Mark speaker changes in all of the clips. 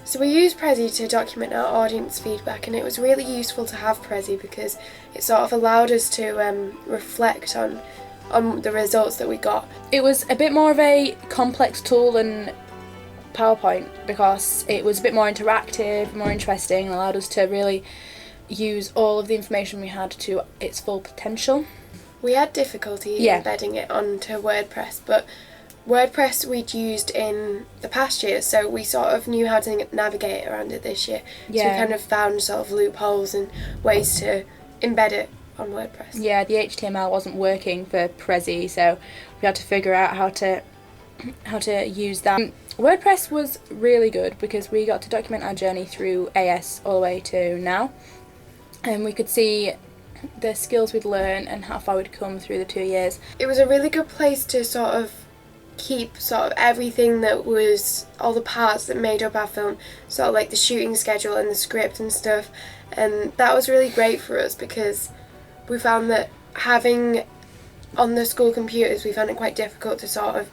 Speaker 1: So we used Prezi to document our audience feedback, and it was really useful to have Prezi because it sort of allowed us to reflect on the results that we got.
Speaker 2: It was a bit more of a complex tool than PowerPoint because it was a bit more interactive, more interesting, and allowed us to really use all of the information we had to its full potential.
Speaker 1: We had difficulty embedding it onto WordPress, but WordPress we'd used in the past year, so we sort of knew how to navigate around it this year. So we kind of found sort of loopholes and ways to embed it on WordPress.
Speaker 2: Yeah, the HTML wasn't working for Prezi, so we had to figure out how to use that. WordPress was really good because we got to document our journey through AS all the way to now, and we could see the skills we'd learned and how far we'd come through the 2 years.
Speaker 1: It was a really good place to sort of keep sort of everything that was all the parts that made up our film, sort of like the shooting schedule and the script and stuff, and that was really great for us because we found that having on the school computers we found it quite difficult to sort of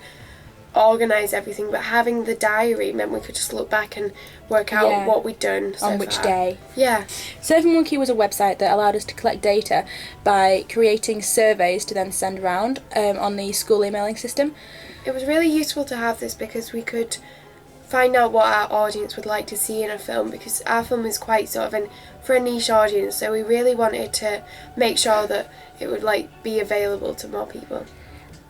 Speaker 1: organise everything, but having the diary meant we could just look back and work out what we'd done so
Speaker 2: on which
Speaker 1: far.
Speaker 2: day.
Speaker 1: Yeah.
Speaker 2: SurveyMonkey was a website that allowed us to collect data by creating surveys to then send around on the school emailing system.
Speaker 1: It was really useful to have this because we could find out what our audience would like to see in a film, because our film is quite sort of for a niche audience, so we really wanted to make sure that it would be available to more people.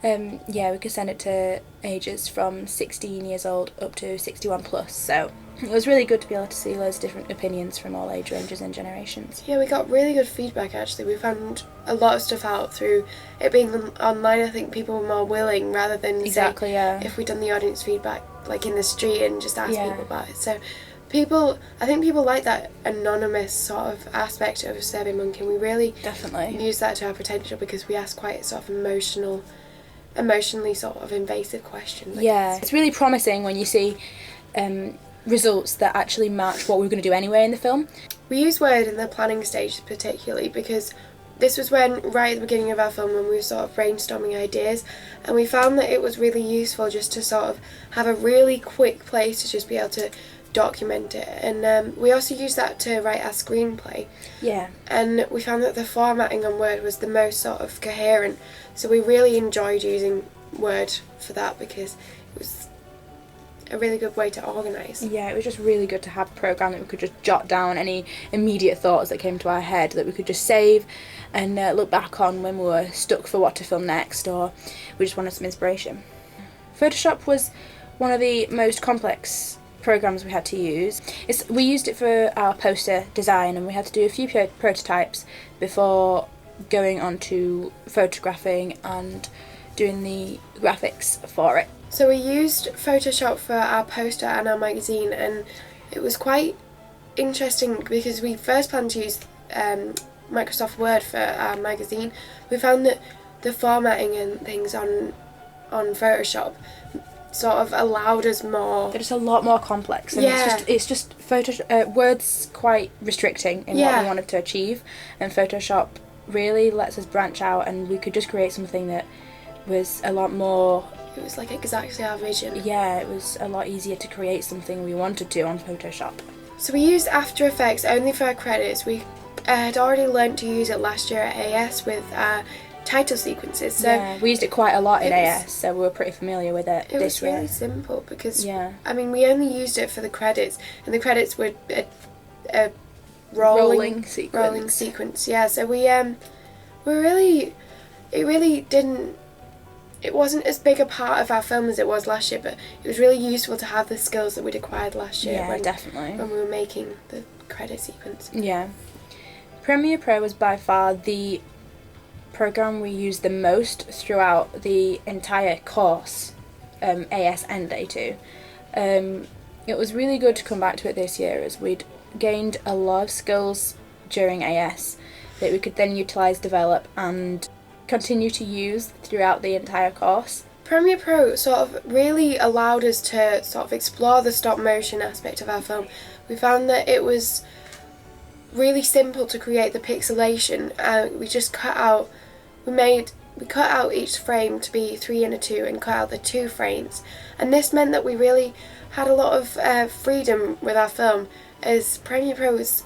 Speaker 2: We could send it to ages from 16 years old up to 61 plus, so it was really good to be able to see loads of different opinions from all age ranges and generations.
Speaker 1: Yeah, we got really good feedback actually. We found a lot of stuff out through it being online. I think people were more willing rather than if we'd done the audience feedback in the street and just asked people about it. So I think people like that anonymous sort of aspect of SurveyMonkey, and we really
Speaker 2: definitely
Speaker 1: use that to our potential because we ask quite sort of emotionally sort of invasive questions.
Speaker 2: It's really promising when you see results that actually match what we were going to do anyway in the film.
Speaker 1: We use Word in the planning stage particularly because this was right at the beginning of our film when we were sort of brainstorming ideas, and we found that it was really useful just to sort of have a really quick place to just be able to document it, and we also used that to write our screenplay. And we found that the formatting on Word was the most sort of coherent, so we really enjoyed using Word for that because it was a really good way to organise.
Speaker 2: It was just really good to have a programme that we could just jot down any immediate thoughts that came to our head that we could just save and look back on when we were stuck for what to film next, or we just wanted some inspiration. Photoshop was one of the most complex programs we had to use. We used it for our poster design, and we had to do a few prototypes before going on to photographing and doing the graphics for it.
Speaker 1: So we used Photoshop for our poster and our magazine, and it was quite interesting because we first planned to use Microsoft Word for our magazine. We found that the formatting and things on Photoshop sort of allowed us more.
Speaker 2: They're just a lot more complex, and it's just Word's quite restricting in what we wanted to achieve, and Photoshop really lets us branch out, and we could just create something that was a lot more.
Speaker 1: It was exactly our vision.
Speaker 2: It was a lot easier to create something we wanted to on Photoshop.
Speaker 1: So we used After Effects only for our credits. We had already learnt to use it last year at AS with our title sequences. So
Speaker 2: we used it quite a lot in AS, so we were pretty familiar with it this year.
Speaker 1: It was really simple because we only used it for the credits, and the credits were a rolling sequence. So it wasn't as big a part of our film as it was last year, but it was really useful to have the skills that we'd acquired last year when we were making the credit sequence.
Speaker 2: Premiere Pro was by far the program we used the most throughout the entire course, AS and A2. It was really good to come back to it this year, as we'd gained a lot of skills during AS that we could then utilise, develop and continue to use throughout the entire course.
Speaker 1: Premiere Pro sort of really allowed us to sort of explore the stop motion aspect of our film. We found that it was really simple to create the pixelation. We just we made we cut out each frame to be 3 and a 2 and cut out the 2 frames. And this meant that we really had a lot of freedom with our film, as Premiere Pro was,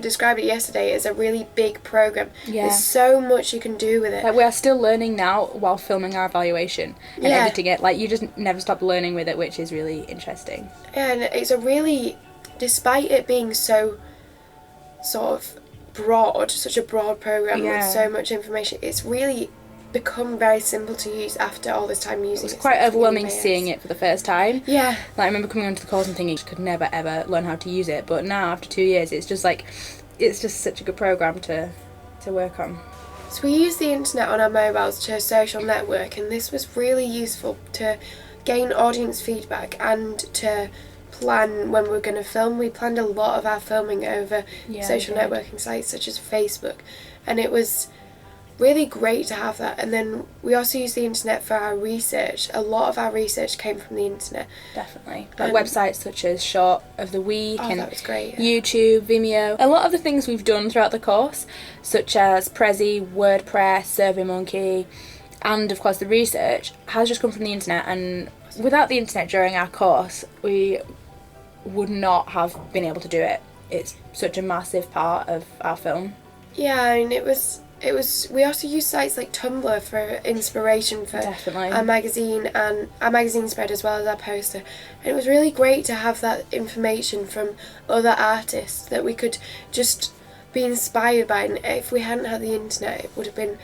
Speaker 1: described it yesterday as a really big program.
Speaker 2: Yeah.
Speaker 1: There's so much you can do with it.
Speaker 2: Like, we are still learning now while filming our evaluation and
Speaker 1: Yeah.
Speaker 2: editing it. Like, you just never stop learning with it, which is really interesting.
Speaker 1: And it's a really, despite it being so sort of broad, such a broad program
Speaker 2: Yeah.
Speaker 1: with so much information, it's really become very simple to use after all this time using it.
Speaker 2: It was quite overwhelming seeing it for the first time.
Speaker 1: Yeah.
Speaker 2: Like, I remember coming onto the course and thinking I could never ever learn how to use it, but now after 2 years it's just like, it's just such a good program to work on.
Speaker 1: So we use the internet on our mobiles to social network, and this was really useful to gain audience feedback and to plan when we're going to film. We planned a lot of our filming over social
Speaker 2: we did.
Speaker 1: networking sites such as Facebook, and it was really great to have that. And then we also use the internet for our research. A lot of our research came from the internet.
Speaker 2: Definitely. Like websites such as Short of the Week and
Speaker 1: that was great.
Speaker 2: YouTube, Vimeo. A lot of the things we've done throughout the course, such as Prezi, WordPress, SurveyMonkey, and of course the research, has just come from the internet. And without the internet during our course, we would not have been able to do it. It's such a massive part of our film.
Speaker 1: Yeah, and it was we also use sites like Tumblr for inspiration for
Speaker 2: Definitely.
Speaker 1: our magazine and our magazine spread, as well as our poster. And it was really great to have that information from other artists that we could just be inspired by. And if we hadn't had the internet, it would have been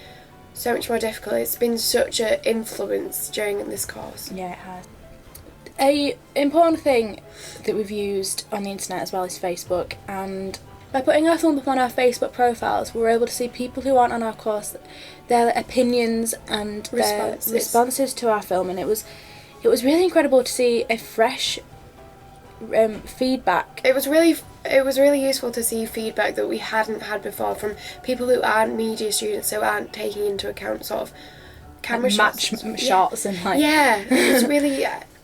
Speaker 1: so much more difficult. It's been such an influence during this course.
Speaker 2: Yeah, it has. A important thing that we've used on the internet as well is Facebook, and by putting our film up on our Facebook profiles, we were able to see people who aren't on our course, their opinions and their responses to our film, and it was really incredible to see a fresh feedback.
Speaker 1: It was really useful to see feedback that we hadn't had before from people who aren't media students, so aren't taking into account sort of camera
Speaker 2: match shots and like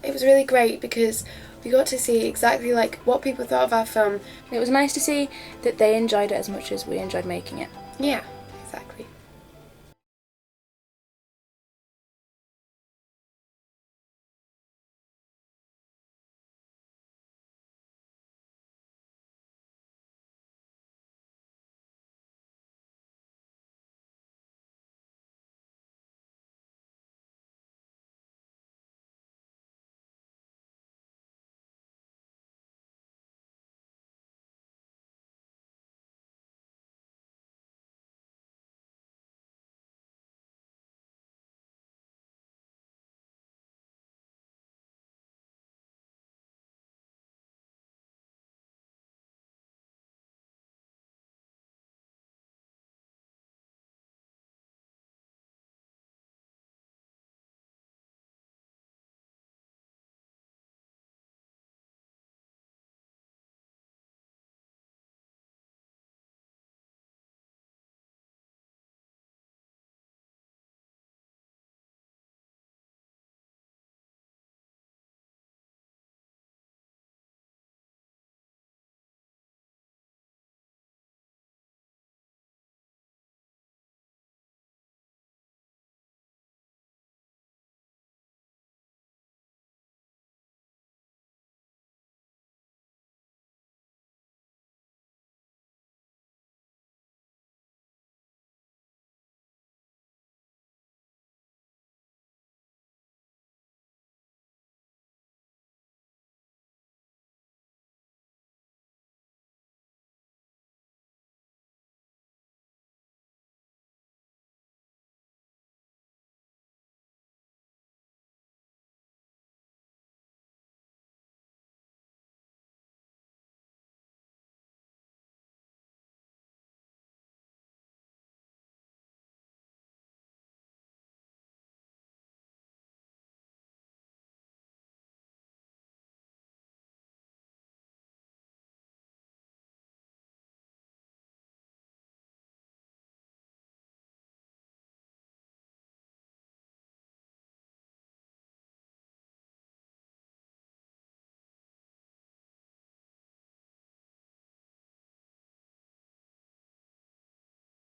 Speaker 1: it was really great because we got to see exactly like what people thought of our film.
Speaker 2: It was nice to see that they enjoyed it as much as we enjoyed making it.
Speaker 1: Yeah.